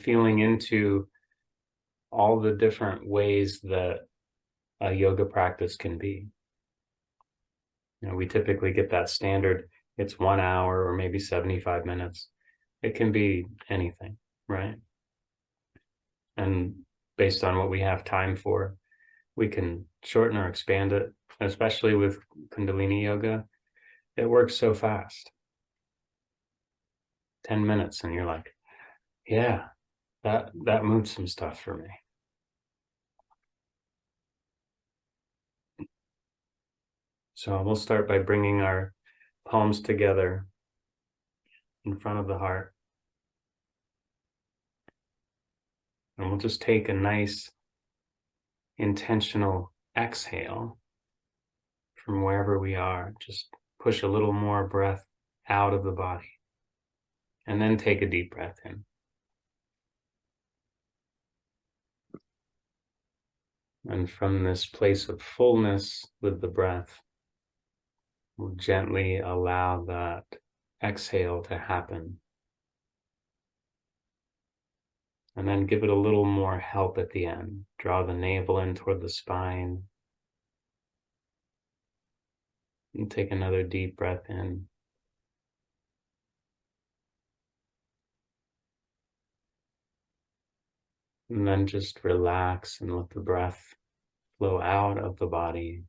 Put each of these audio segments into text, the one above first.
feeling into all the different ways that a yoga practice can be. We typically get that standard, it's 1 hour or maybe 75 minutes. It can be anything, right? And based on what we have time for, we can shorten or expand it, especially with Kundalini Yoga. It works so fast. 10 minutes and you're like, yeah, that moved some stuff for me. So we'll start by bringing our palms together in front of the heart. And we'll just take a nice intentional exhale from wherever we are. Just push a little more breath out of the body. And then take a deep breath in. And from this place of fullness with the breath, we'll gently allow that exhale to happen. And then give it a little more help at the end. Draw the navel in toward the spine. And take another deep breath in. And then just relax and let the breath flow out of the body.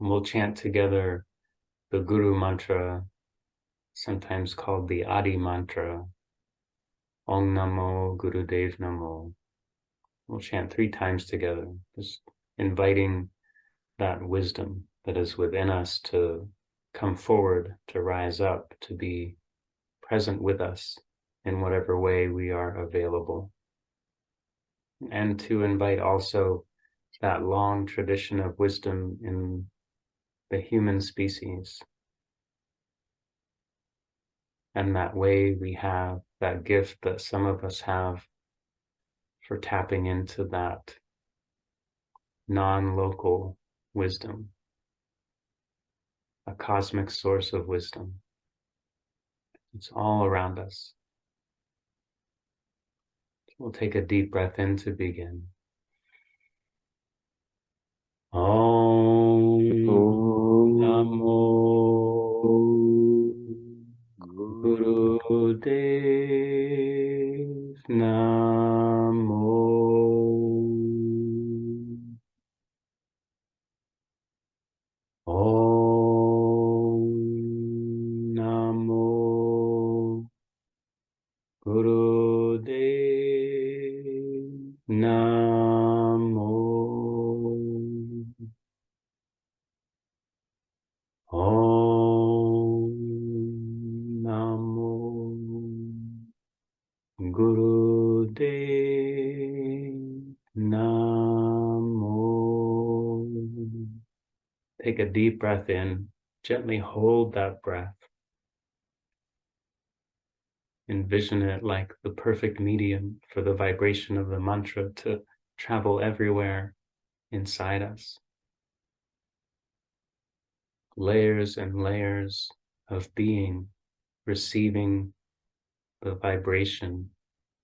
And we'll chant together the Guru mantra, sometimes called the Adi mantra. Om Namo Gurudev Namo. We'll chant 3 times together, just inviting that wisdom that is within us to come forward, to rise up, to be present with us in whatever way we are available. And to invite also that long tradition of wisdom in the human species. And that way we have that gift that some of us have for tapping into that non-local wisdom, a cosmic source of wisdom. It's all around us. We'll take a deep breath in to begin. Om Namo Gurudev Namo. Om Namo Gurudev Namo. Om Namo Gurudev Namo. Take a deep breath in. Gently hold that breath. Envision it like the perfect medium for the vibration of the mantra to travel everywhere inside us. Layers and layers of being receiving the vibration,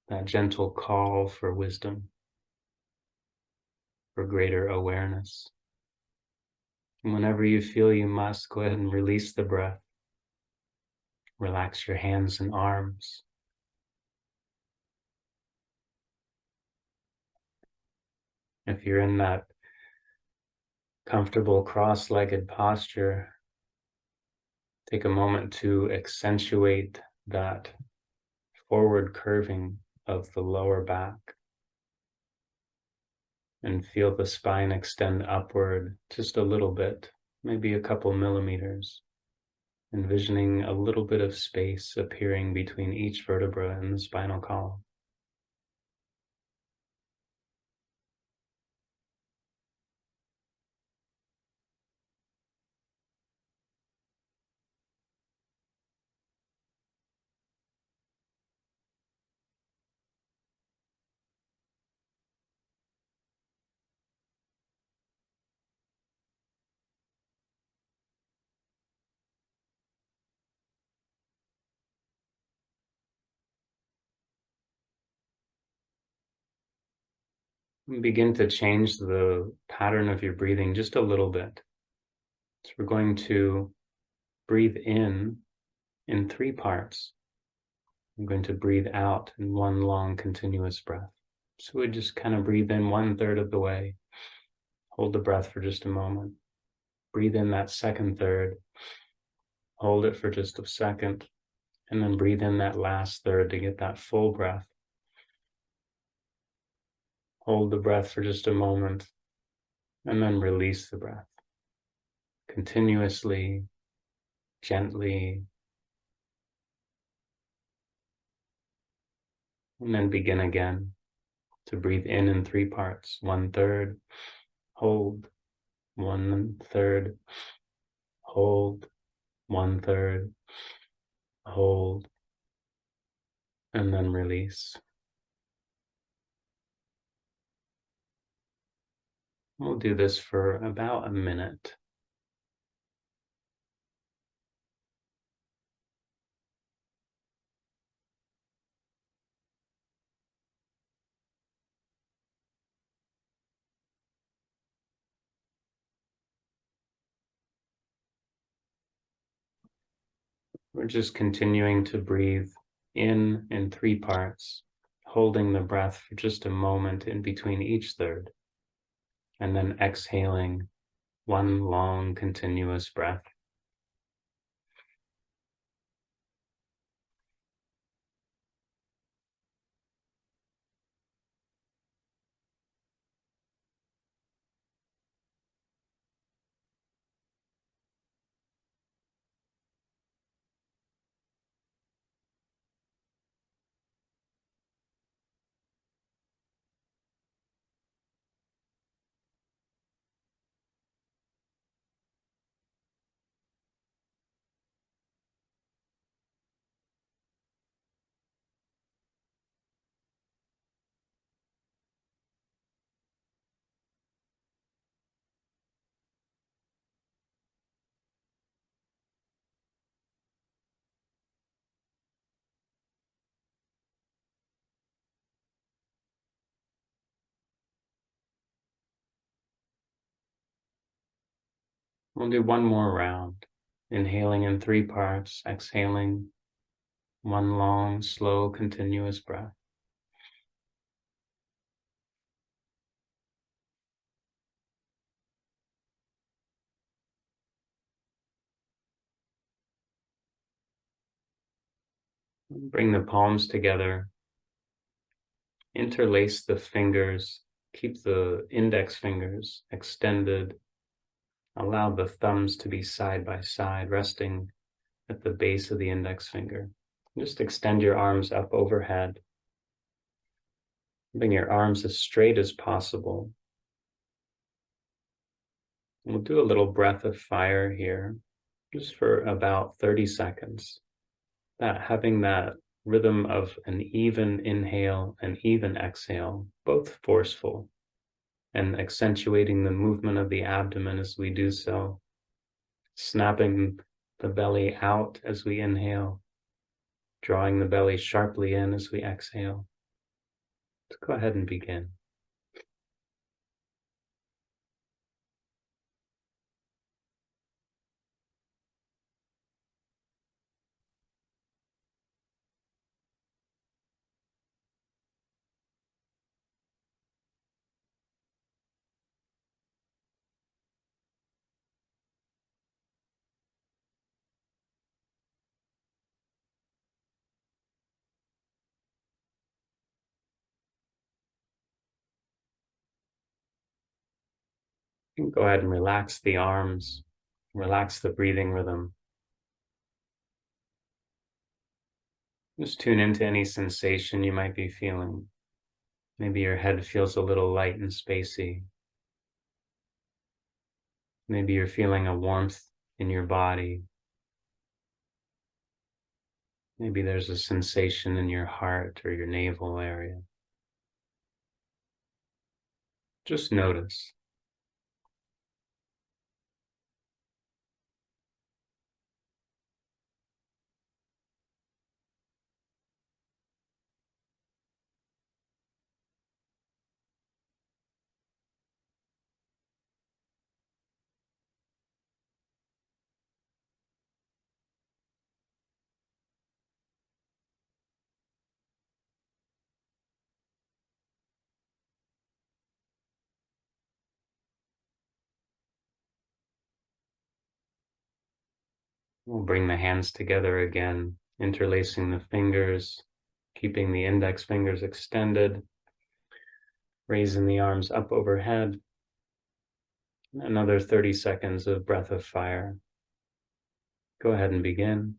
that gentle call for wisdom, for greater awareness. And whenever you feel you must, go ahead and release the breath. Relax your hands and arms. If you're in that comfortable cross-legged posture, take a moment to accentuate that forward curving of the lower back and feel the spine extend upward just a little bit, maybe a couple millimeters, envisioning a little bit of space appearing between each vertebra in the spinal column. And begin to change the pattern of your breathing just a little bit. So we're going to breathe in 3 parts. I'm going to breathe out in one long continuous breath. So we just kind of breathe in 1/3 of the way. Hold the breath for just a moment. Breathe in that second third. Hold it for just a second. And then breathe in that last third to get that full breath. Hold the breath for just a moment. And then release the breath. Continuously, gently. And then begin again to breathe in 3 parts. 1/3. Hold. 1/3. Hold. 1/3. Hold. And then release. We'll do this for about a minute. We're just continuing to breathe in 3 parts, holding the breath for just a moment in between each third, and then exhaling one long continuous breath. We'll do one more round, inhaling in 3 parts, exhaling one long, slow, continuous breath. Bring the palms together, interlace the fingers, keep the index fingers extended, allow the thumbs to be side by side, resting at the base of the index finger. Just extend your arms up overhead. Bring your arms as straight as possible. We'll do a little breath of fire here, just for about 30 seconds. Having that rhythm of an even inhale and even exhale, both forceful, and accentuating the movement of the abdomen as we do so, snapping the belly out as we inhale, drawing the belly sharply in as we exhale. Let's go ahead and begin. Go ahead and relax the arms, relax the breathing rhythm. Just tune into any sensation you might be feeling. Maybe your head feels a little light and spacey. Maybe you're feeling a warmth in your body. Maybe there's a sensation in your heart or your navel area. Just notice. We'll bring the hands together again, interlacing the fingers, keeping the index fingers extended, raising the arms up overhead. Another 30 seconds of breath of fire. Go ahead and begin.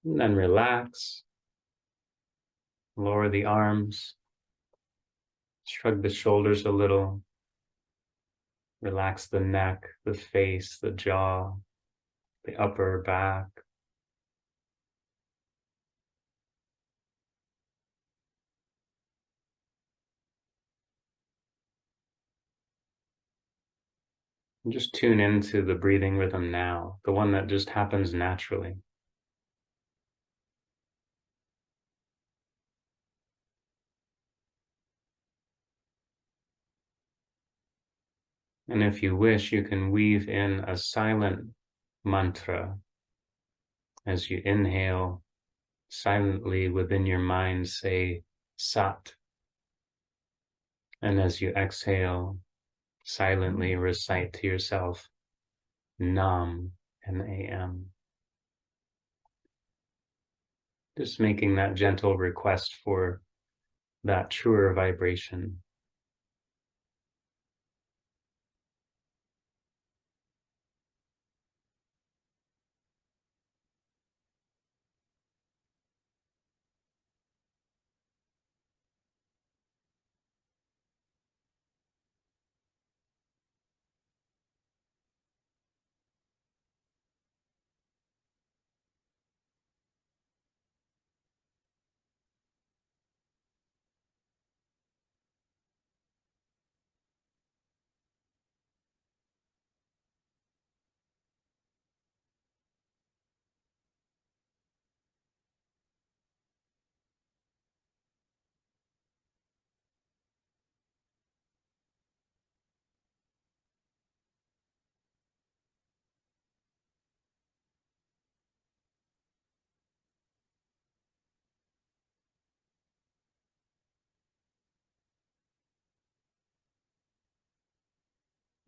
And then relax, lower the arms, shrug the shoulders a little, relax the neck, the face, the jaw, the upper back. And just tune into the breathing rhythm now, the one that just happens naturally. And if you wish, you can weave in a silent mantra as you inhale. Silently within your mind, say Sat. And as you exhale, silently recite to yourself Nam, N-A-M. Just making that gentle request for that truer vibration.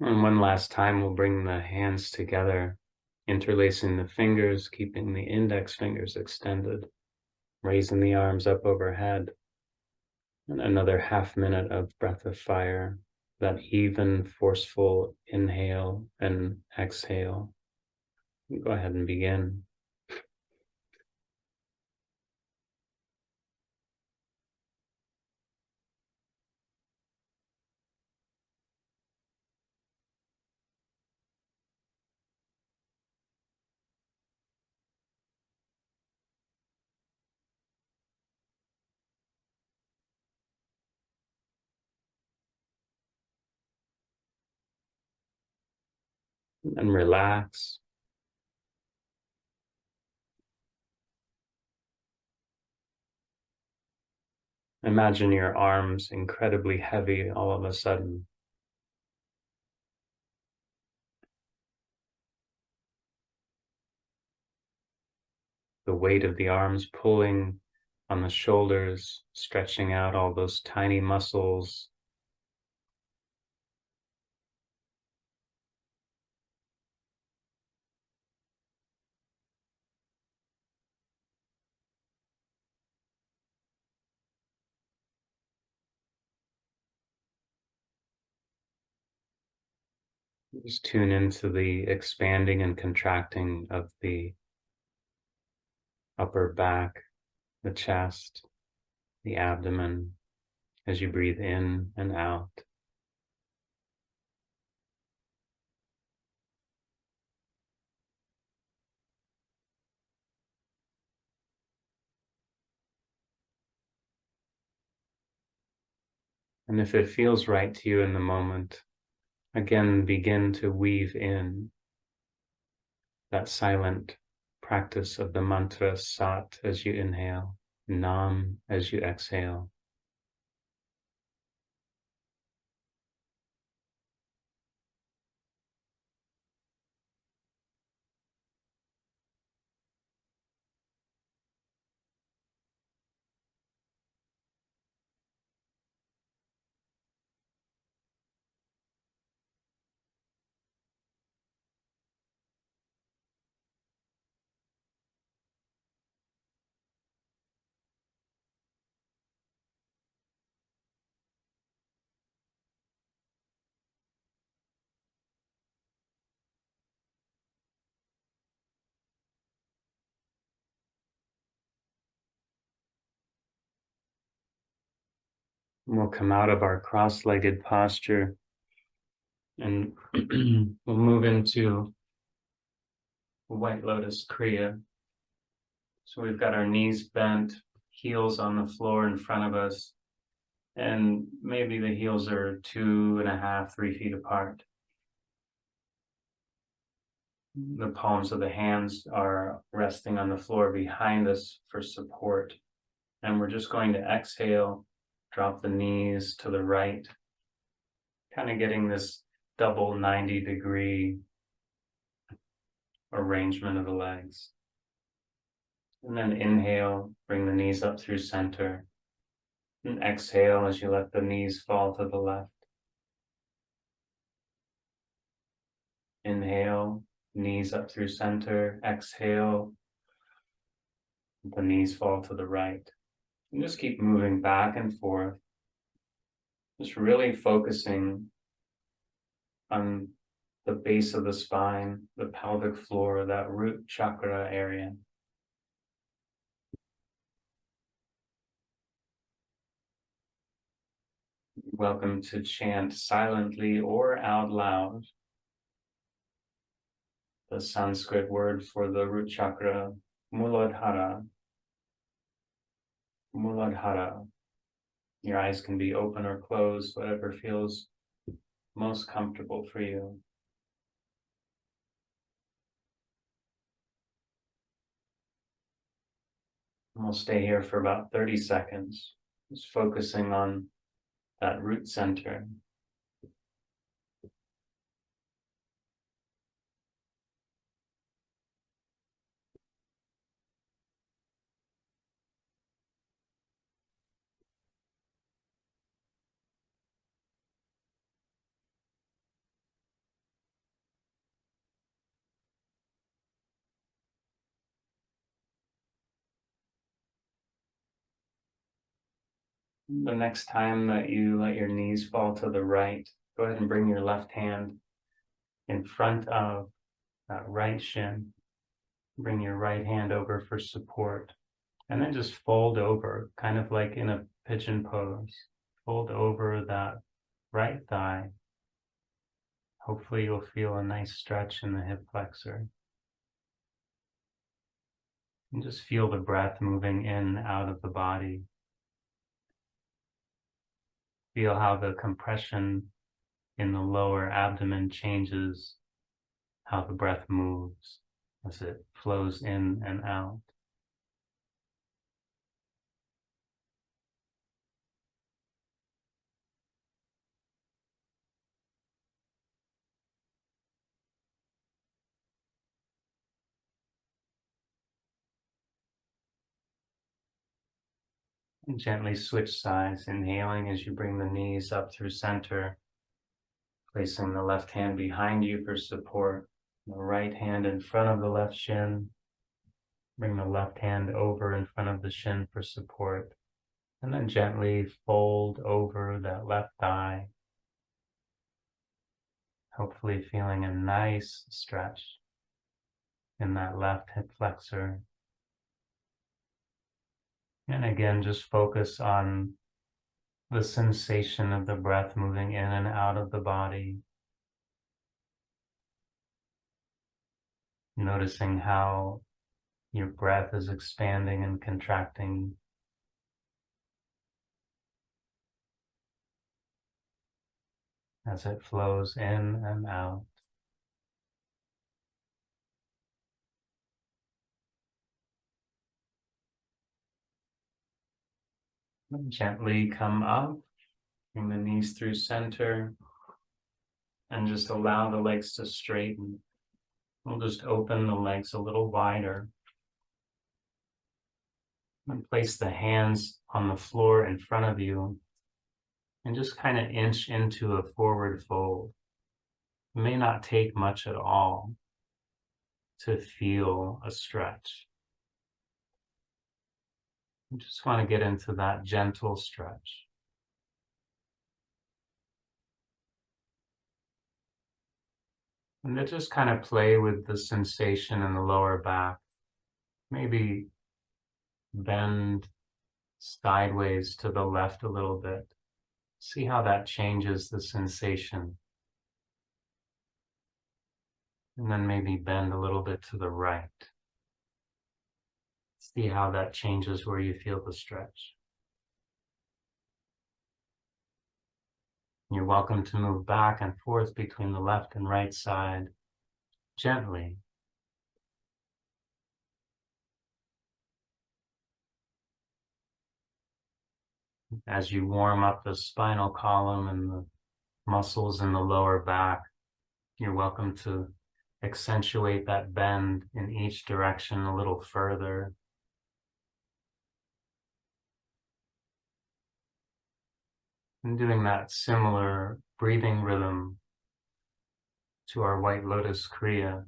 And one last time, we'll bring the hands together, interlacing the fingers, keeping the index fingers extended, raising the arms up overhead. And another half minute of breath of fire, that even, forceful inhale and exhale. Go ahead and begin. And relax. Imagine your arms incredibly heavy all of a sudden. The weight of the arms pulling on the shoulders, stretching out all those tiny muscles. Just tune into the expanding and contracting of the upper back, the chest, the abdomen, as you breathe in and out. And if it feels right to you in the moment, again, begin to weave in that silent practice of the mantra Sat as you inhale Nam as you exhale. We'll come out of our cross-legged posture and we'll move into White Lotus Kriya. So we've got our knees bent, heels on the floor in front of us, and maybe the heels are 2.5, 3 feet apart. The palms of the hands are resting on the floor behind us for support. And we're just going to exhale, drop the knees to the right, kind of getting this double 90-degree arrangement of the legs. And then inhale, bring the knees up through center. And exhale as you let the knees fall to the left. Inhale, knees up through center. Exhale, the knees fall to the right. And just keep moving back and forth. Just really focusing on the base of the spine, the pelvic floor, that root chakra area. Welcome to chant silently or out loud the Sanskrit word for the root chakra, Muladhara. Muladhara. Your eyes can be open or closed, whatever feels most comfortable for you. And we'll stay here for about 30 seconds, just focusing on that root center. The next time that you let your knees fall to the right, go ahead and bring your left hand in front of that right shin. Bring your right hand over for support. And then just fold over, kind of like in a pigeon pose. Fold over that right thigh. Hopefully you'll feel a nice stretch in the hip flexor. And just feel the breath moving in and out of the body. Feel how the compression in the lower abdomen changes how the breath moves as it flows in and out. And gently switch sides, inhaling as you bring the knees up through center, placing the left hand behind you for support, the right hand in front of the left shin. Bring the left hand over in front of the shin for support, and then gently fold over that left thigh, hopefully feeling a nice stretch in that left hip flexor. And again, just focus on the sensation of the breath moving in and out of the body. Noticing how your breath is expanding and contracting. As it flows in and out. And gently come up, bring the knees through center, and just allow the legs to straighten. We'll just open the legs a little wider and place the hands on the floor in front of you and just kind of inch into a forward fold. It may not take much at all to feel a stretch. You just want to get into that gentle stretch. And then just kind of play with the sensation in the lower back. Maybe bend sideways to the left a little bit. See how that changes the sensation. And then maybe bend a little bit to the right. See how that changes where you feel the stretch. You're welcome to move back and forth between the left and right side gently. As you warm up the spinal column and the muscles in the lower back, you're welcome to accentuate that bend in each direction a little further. And doing that similar breathing rhythm to our White Lotus Kriya,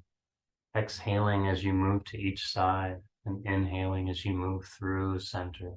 exhaling as you move to each side and inhaling as you move through center.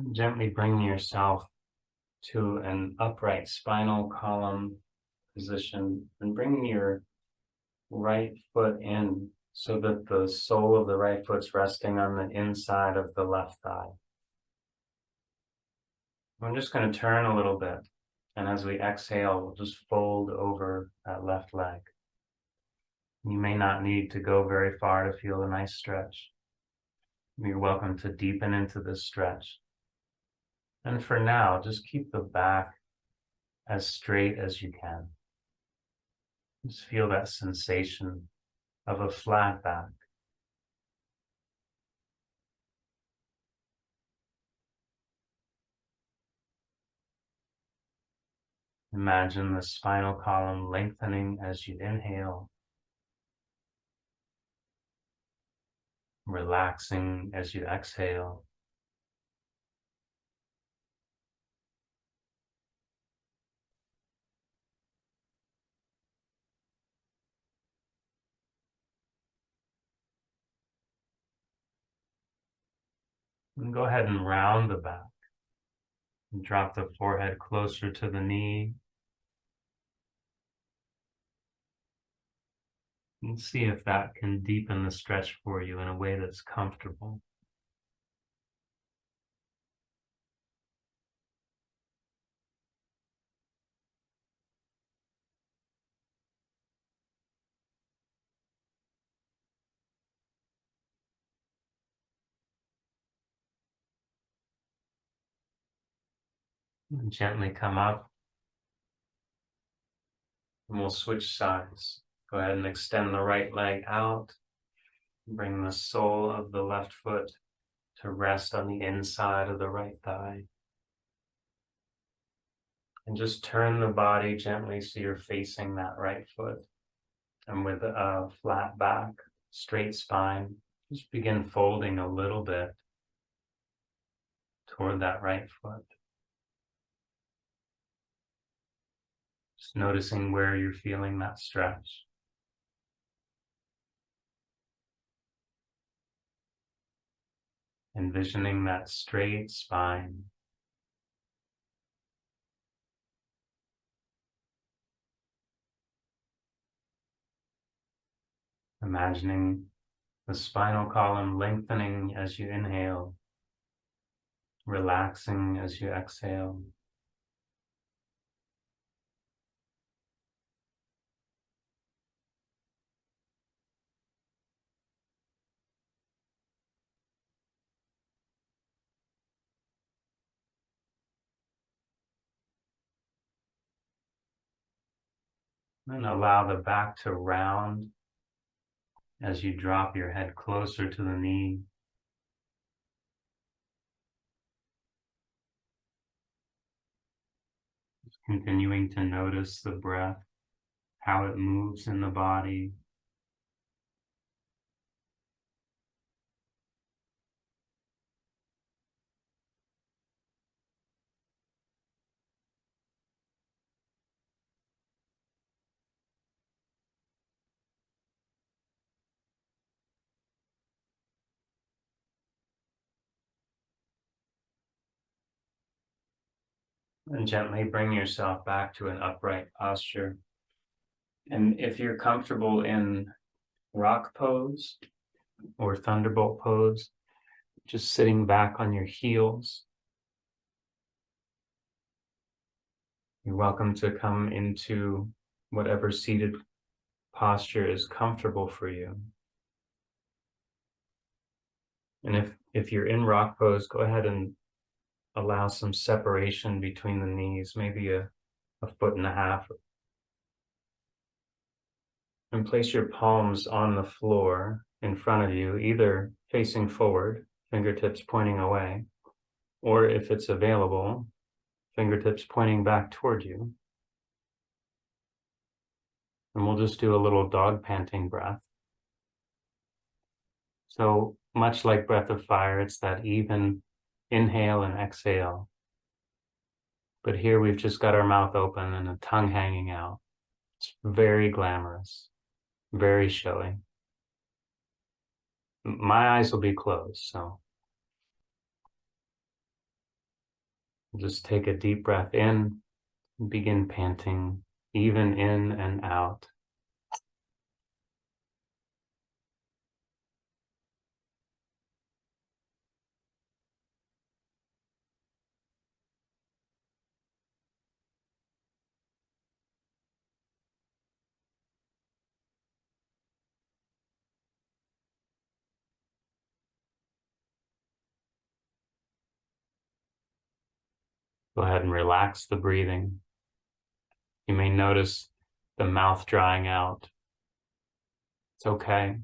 And gently bring yourself to an upright spinal column position and bring your right foot in so that the sole of the right foot's resting on the inside of the left thigh. I'm just going to turn a little bit, and as we exhale, we'll just fold over that left leg. You may not need to go very far to feel a nice stretch. You're welcome to deepen into this stretch. And for now, just keep the back as straight as you can. Just feel that sensation of a flat back. Imagine the spinal column lengthening as you inhale, relaxing as you exhale. And go ahead and round the back. And drop the forehead closer to the knee. And see if that can deepen the stretch for you in a way that's comfortable. And gently come up, and we'll switch sides. Go ahead and extend the right leg out. Bring the sole of the left foot to rest on the inside of the right thigh. And just turn the body gently so you're facing that right foot. And with a flat back, straight spine, just begin folding a little bit toward that right foot. Just noticing where you're feeling that stretch. Envisioning that straight spine. Imagining the spinal column lengthening as you inhale, relaxing as you exhale. And allow the back to round as you drop your head closer to the knee. Continuing to notice the breath, how it moves in the body. And gently bring yourself back to an upright posture. And if you're comfortable in rock pose or thunderbolt pose, just sitting back on your heels, you're welcome to come into whatever seated posture is comfortable for you. And if you're in rock pose, go ahead and allow some separation between the knees, maybe a 1.5 feet. And place your palms on the floor in front of you, either facing forward, fingertips pointing away, or if it's available, fingertips pointing back toward you. And we'll just do a little dog panting breath. So much like breath of fire, it's that even inhale and exhale. But here we've just got our mouth open and a tongue hanging out. It's very glamorous, very showy. My eyes will be closed, so just take a deep breath in and begin panting, even in and out. Go ahead and relax the breathing. You may notice the mouth drying out. It's okay.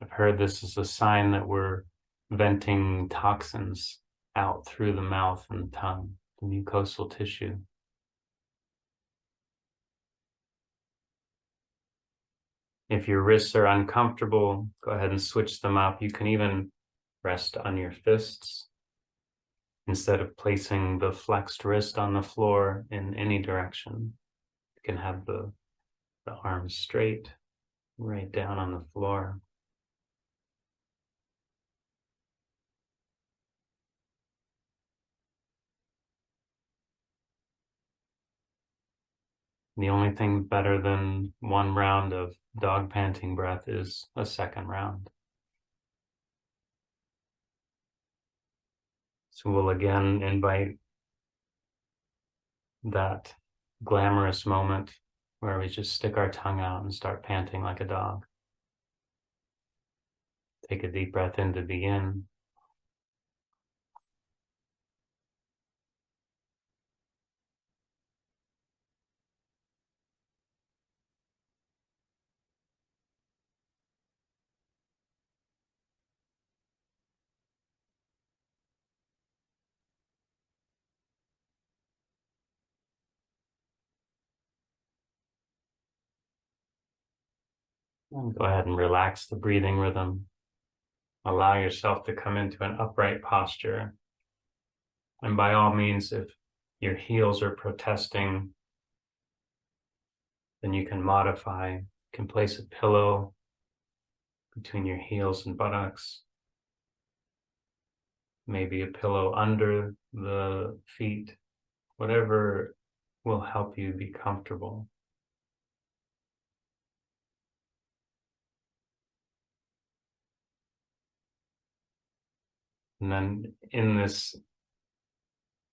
I've heard this is a sign that we're venting toxins out through the mouth and tongue, the mucosal tissue. If your wrists are uncomfortable, go ahead and switch them up. You can even rest on your fists instead of placing the flexed wrist on the floor in any direction. You can have the arms straight, right down on the floor. The only thing better than one round of dog panting breath is a second round. So we'll again invite that glamorous moment where we just stick our tongue out and start panting like a dog. Take a deep breath in to begin. And go ahead and relax the breathing rhythm. Allow yourself to come into an upright posture. And by all means, if your heels are protesting, then you can modify. You can place a pillow between your heels and buttocks. Maybe a pillow under the feet, whatever will help you be comfortable. And then in this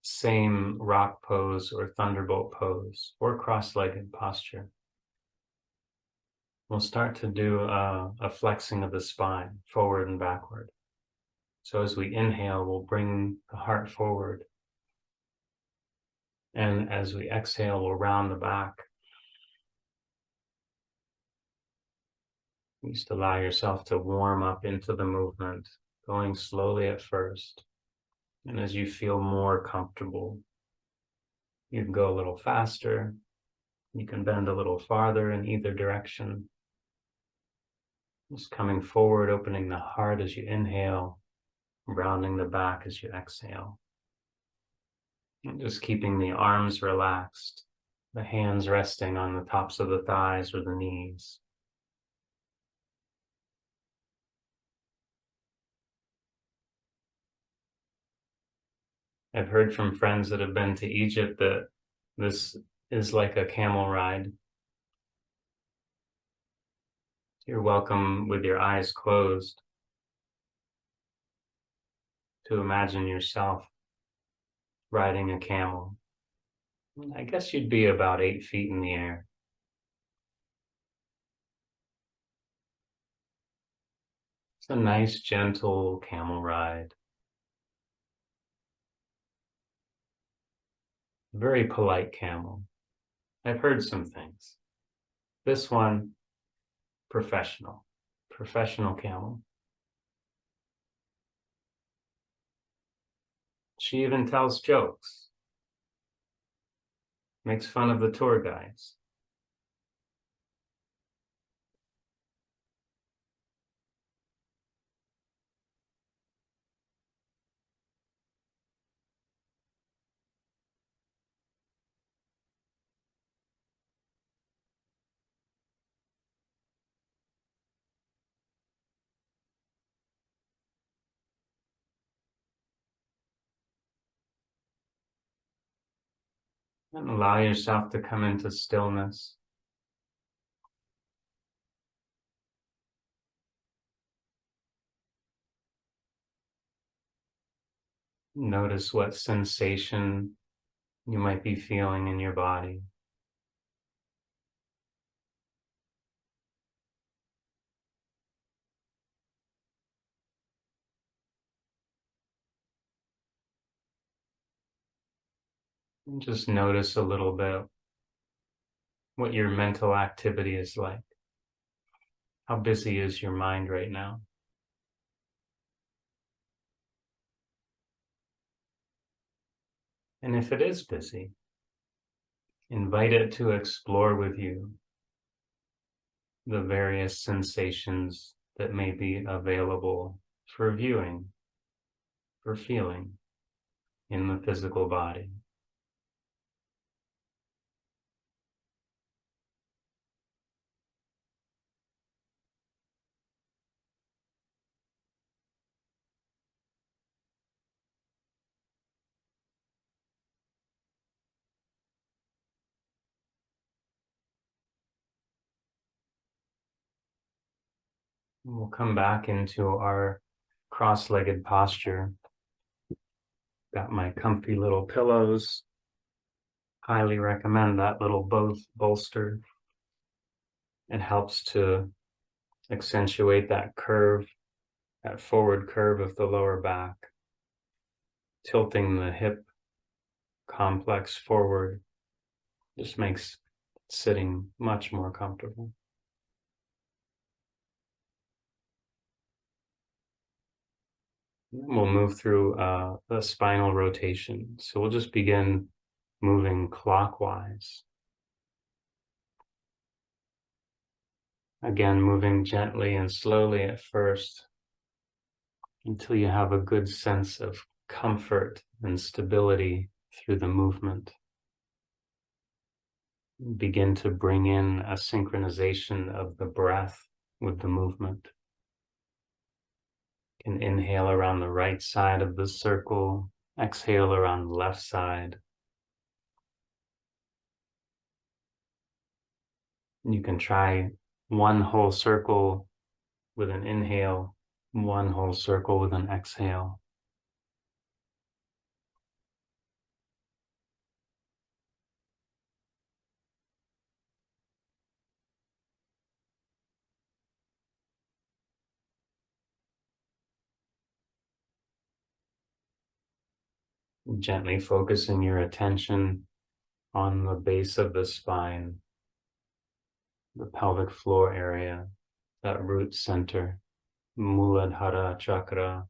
same rock pose or thunderbolt pose or cross-legged posture, we'll start to do a flexing of the spine, forward and backward. So as we inhale, we'll bring the heart forward. And as we exhale, we'll round the back. Just allow yourself to warm up into the movement, going slowly at first. And as you feel more comfortable, you can go a little faster. You can bend a little farther in either direction. Just coming forward, opening the heart as you inhale, rounding the back as you exhale. And just keeping the arms relaxed, the hands resting on the tops of the thighs or the knees. I've heard from friends that have been to Egypt that this is like a camel ride. You're welcome with your eyes closed to imagine yourself riding a camel. I guess you'd be about 8 feet in the air. It's a nice, gentle camel ride. Very polite camel. I've heard some things. This one, professional. Professional camel. She even tells jokes. Makes fun of the tour guides. And allow yourself to come into stillness. Notice what sensation you might be feeling in your body. And just notice a little bit what your mental activity is like. How busy is your mind right now? And if it is busy, invite it to explore with you the various sensations that may be available for viewing, for feeling in the physical body. We'll come back into our cross-legged posture. Got my comfy little pillows. Highly recommend that little bolster. It helps to accentuate that curve, that forward curve of the lower back, tilting the hip complex forward. Just makes sitting much more comfortable. We'll move through the spinal rotation. So we'll just begin moving clockwise. Again, moving gently and slowly at first until you have a good sense of comfort and stability through the movement. Begin to bring in a synchronization of the breath with the movement. You can inhale around the right side of the circle, exhale around the left side. You can try one whole circle with an inhale, one whole circle with an exhale. Gently focusing your attention on the base of the spine, the pelvic floor area, that root center, Muladhara chakra.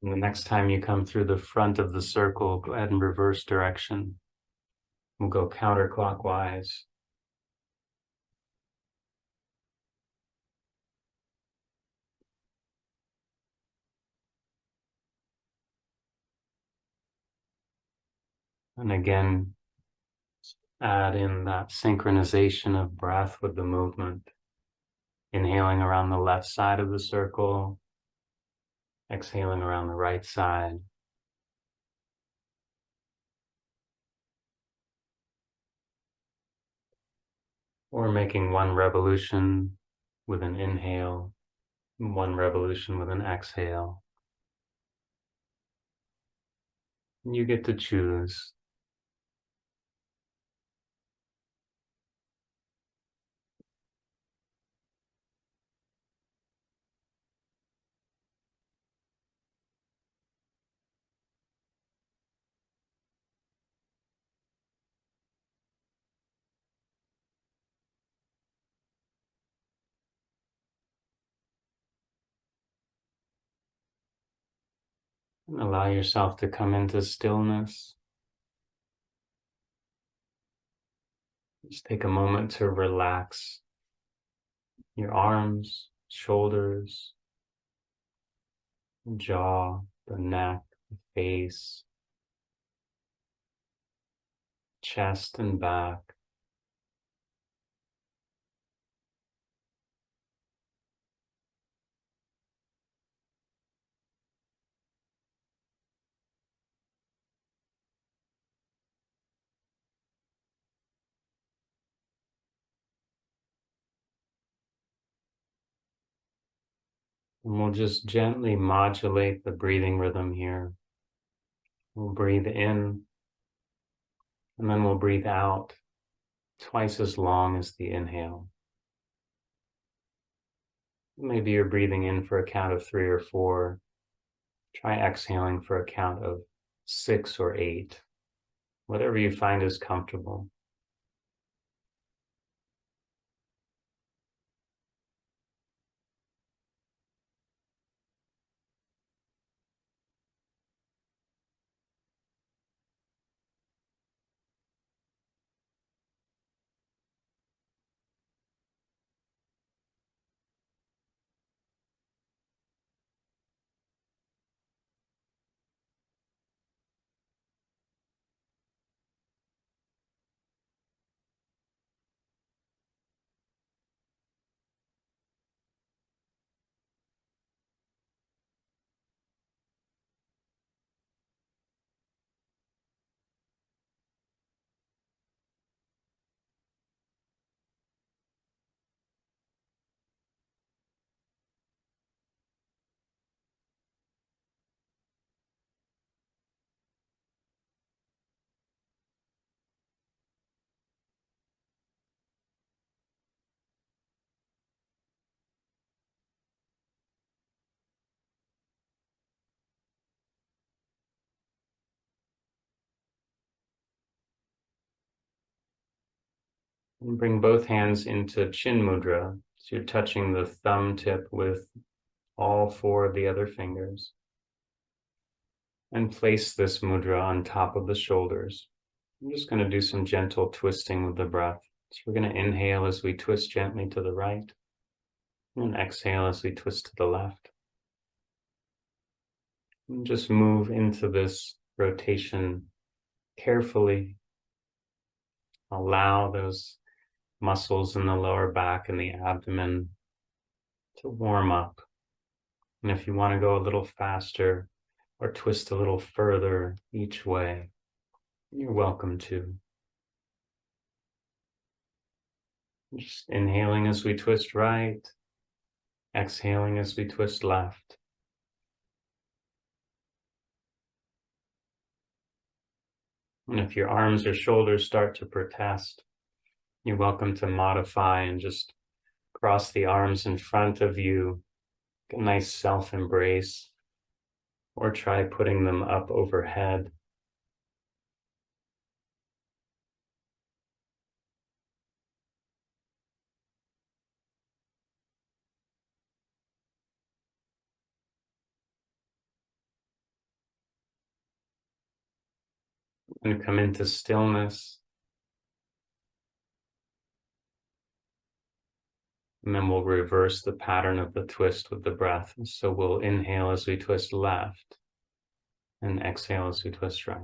And the next time you come through the front of the circle, go ahead and reverse direction. We'll go counterclockwise. And again, add in that synchronization of breath with the movement. Inhaling around the left side of the circle, exhaling around the right side. Or making one revolution with an inhale, one revolution with an exhale. You get to choose. And allow yourself to come into stillness. Just take a moment to relax your arms, shoulders, jaw, the neck, the face, chest and back. And we'll just gently modulate the breathing rhythm here. We'll breathe in, and then we'll breathe out twice as long as the inhale. Maybe you're breathing in for a count of 3 or 4. Try exhaling for a count of 6 or 8. Whatever you find is comfortable. And bring both hands into chin mudra. So you're touching the thumb tip with all 4 of the other fingers. And place this mudra on top of the shoulders. I'm just going to do some gentle twisting with the breath. So we're going to inhale as we twist gently to the right, and exhale as we twist to the left. And just move into this rotation carefully. Allow those muscles in the lower back and the abdomen to warm up. And if you want to go a little faster or twist a little further each way, you're welcome to. Just inhaling as we twist right, exhaling as we twist left. And if your arms or shoulders start to protest, you're welcome to modify and just cross the arms in front of you, a nice self-embrace, or try putting them up overhead. And come into stillness. And then we'll reverse the pattern of the twist with the breath. So we'll inhale as we twist left and exhale as we twist right.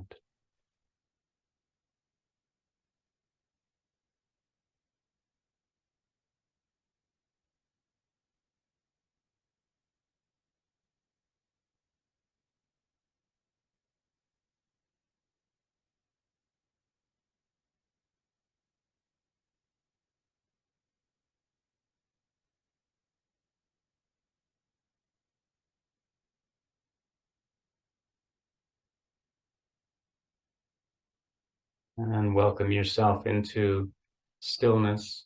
And welcome yourself into stillness.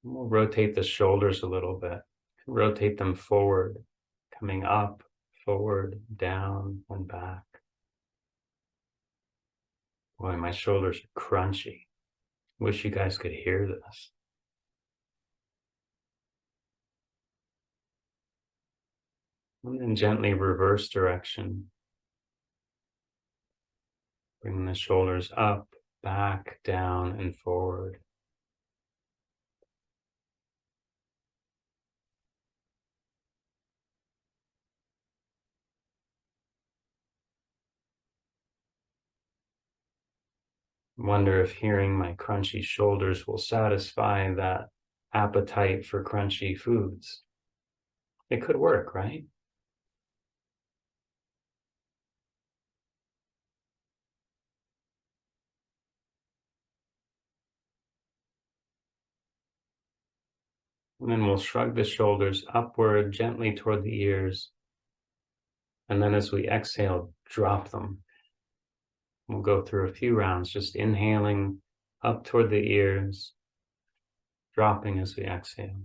We'll rotate the shoulders a little bit. Rotate them forward, coming up, forward, down, and back. Boy, my shoulders are crunchy. Wish you guys could hear this. And then gently reverse direction. Bring the shoulders up, back, down, and forward. Wonder if hearing my crunchy shoulders will satisfy that appetite for crunchy foods. It could work, right? And then we'll shrug the shoulders upward, gently toward the ears. And then as we exhale, drop them. We'll go through a few rounds, just inhaling up toward the ears, dropping as we exhale.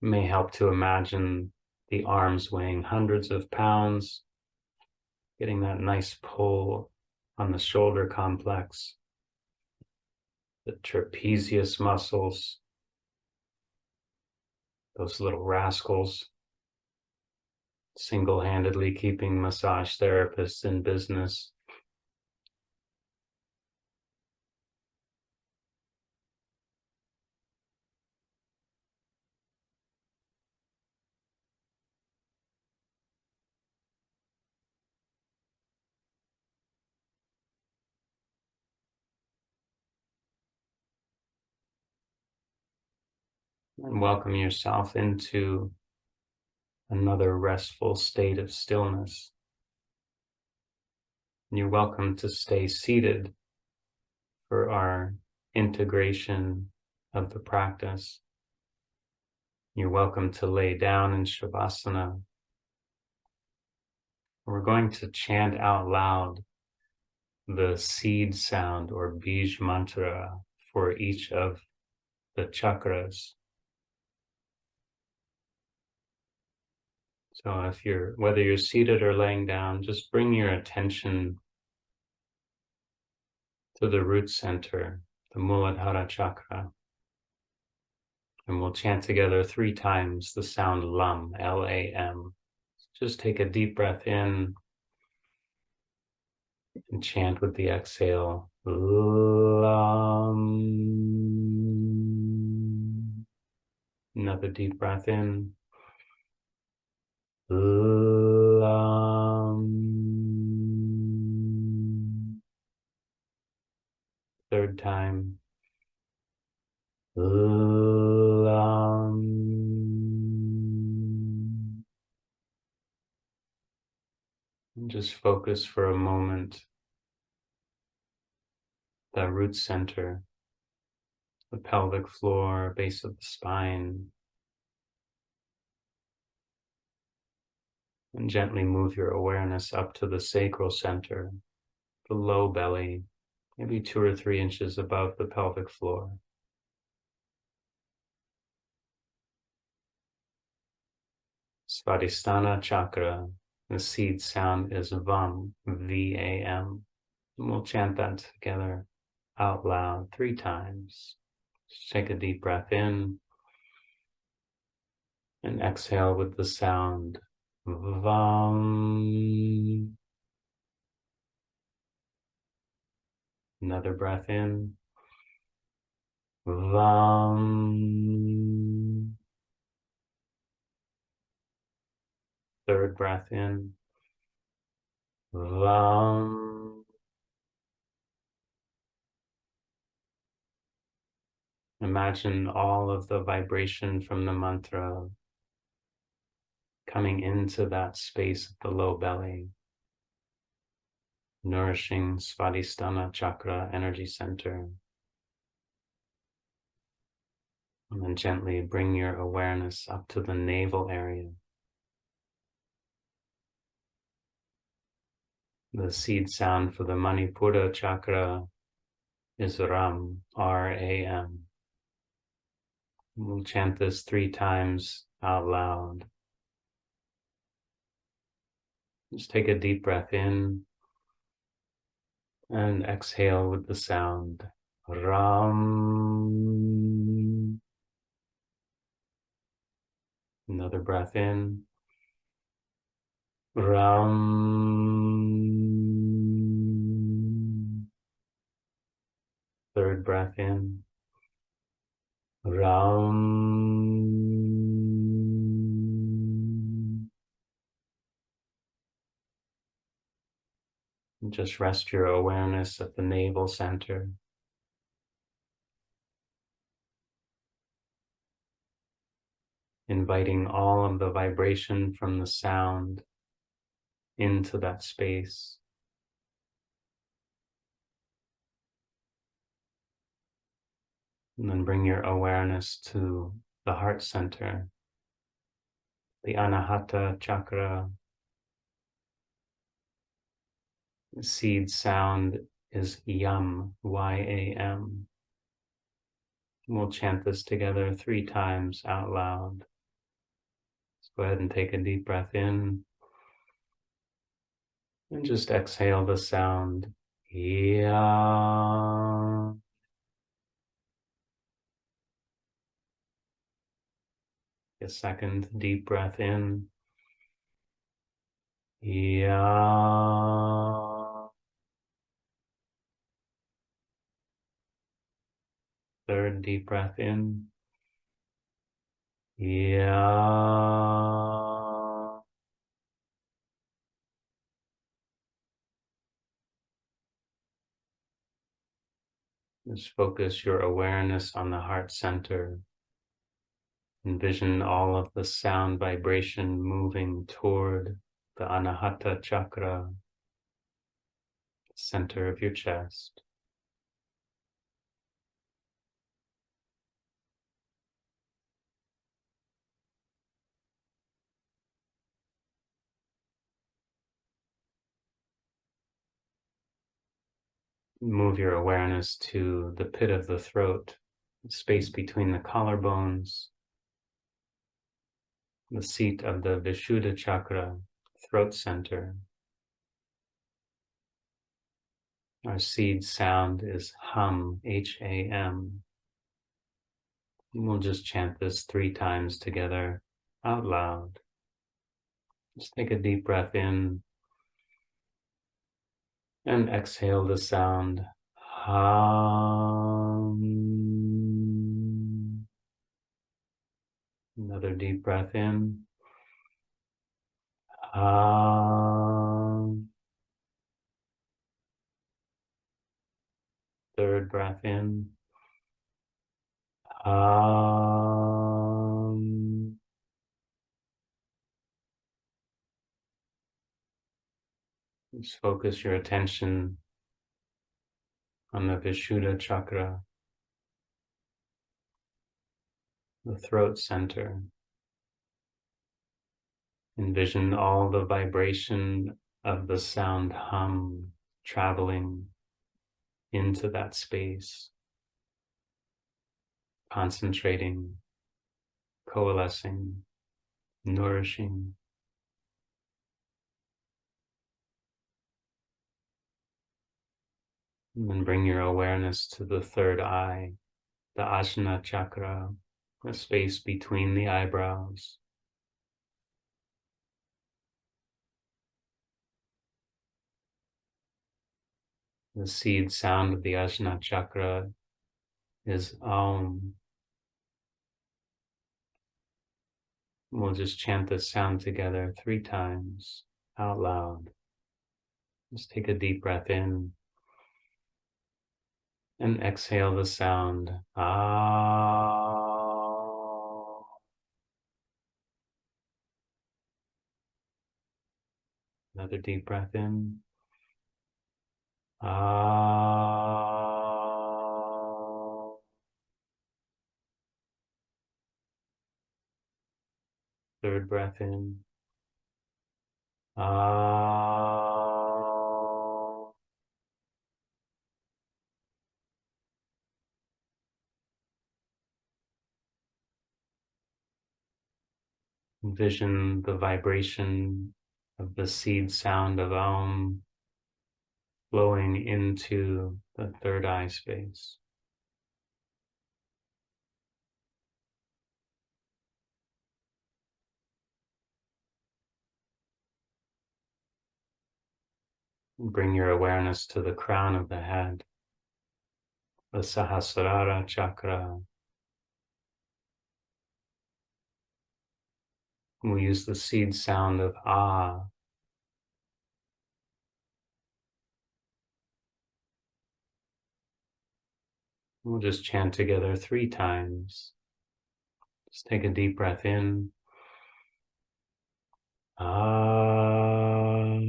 It may help to imagine the arms weighing hundreds of pounds, getting that nice pull on the shoulder complex, the trapezius muscles, those little rascals, single-handedly keeping massage therapists in business. And welcome yourself into another restful state of stillness. You're welcome to stay seated for our integration of the practice. You're welcome to lay down in Shavasana. We're going to chant out loud the seed sound or bija mantra for each of the chakras. So whether you're seated or laying down, just bring your attention to the root center, the Muladhara chakra. And we'll chant together 3 times the sound LAM, L-A-M. Just take a deep breath in and chant with the exhale, LAM. Another deep breath in, LAM. Third time, LAM. And just focus for a moment, the root center, the pelvic floor, base of the spine. And gently move your awareness up to the sacral center, the low belly, maybe 2 or 3 inches above the pelvic floor. Svadhisthana chakra, the seed sound is VAM, V-A-M. And we'll chant that together out loud 3 times. Just take a deep breath in and exhale with the sound VAM. Another breath in. VAM. Third breath in. VAM. Imagine all of the vibration from the mantra coming into that space at the low belly, nourishing Svadhisthana chakra energy center. And then gently bring your awareness up to the navel area. The seed sound for the Manipura chakra is Ram, R-A-M. We'll chant this 3 times out loud. Just take a deep breath in and exhale with the sound Ram. Another breath in. Ram. Third breath in. Ram. Just rest your awareness at the navel center. Inviting all of the vibration from the sound into that space. And then bring your awareness to the heart center, the Anahata chakra. The seed sound is Yam, Y-A-M. We'll chant this together 3 times out loud. Let's go ahead and take a deep breath in. And just exhale the sound. Yam. A second deep breath in. Yam. Third deep breath in. Yam. Just focus your awareness on the heart center. Envision all of the sound vibration moving toward the Anahata chakra, center of your chest. Move your awareness to the pit of the throat, the space between the collarbones, the seat of the Vishuddha chakra, throat center. Our seed sound is hum, H-A-M. We'll just chant this 3 times together out loud. Just take a deep breath in and exhale the sound hum. Another deep breath in. Hum. Third breath in. Hum. Just focus your attention on the Vishuddha chakra, the throat center. Envision all the vibration of the sound hum traveling into that space, concentrating, coalescing, nourishing. And then bring your awareness to the third eye, the Ajna chakra, the space between the eyebrows. The seed sound of the Ajna chakra is Om. We'll just chant this sound together 3 times out loud. Just take a deep breath in and exhale the sound. Ah. Another deep breath in. Ah. Third breath in. Ah. Envision the vibration of the seed sound of Om flowing into the third eye space. Bring your awareness to the crown of the head, the Sahasrara chakra. We'll use the seed sound of Ah. We'll just chant together 3 times. Just take a deep breath in. Ah.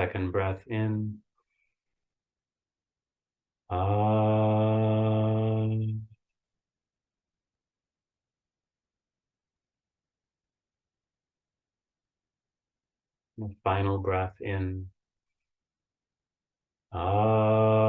Second breath in. Ah. The final breath in. Ah.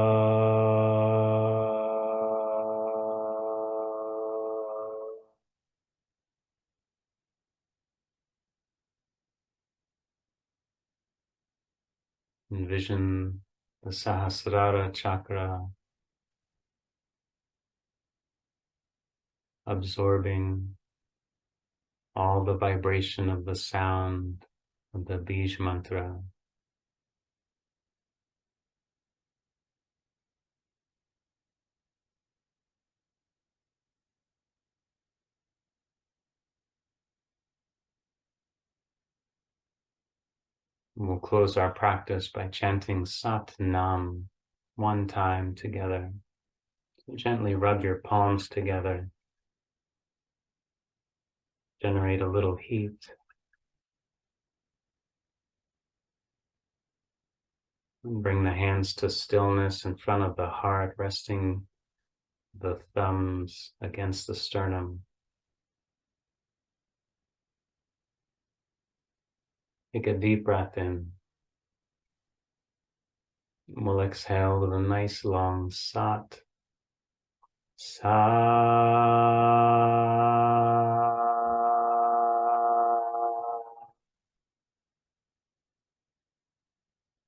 Envision the Sahasrara chakra absorbing all the vibration of the sound of the Bij mantra. We'll close our practice by chanting Sat Nam 1 time together. So gently rub your palms together. Generate a little heat. And bring the hands to stillness in front of the heart, resting the thumbs against the sternum. Take a deep breath in. We'll exhale with a nice long Sat. Sa.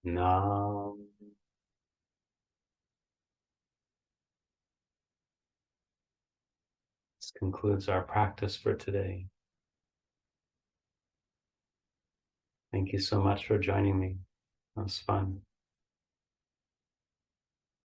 Nam. This concludes our practice for today. Thank you so much for joining me. That was fun.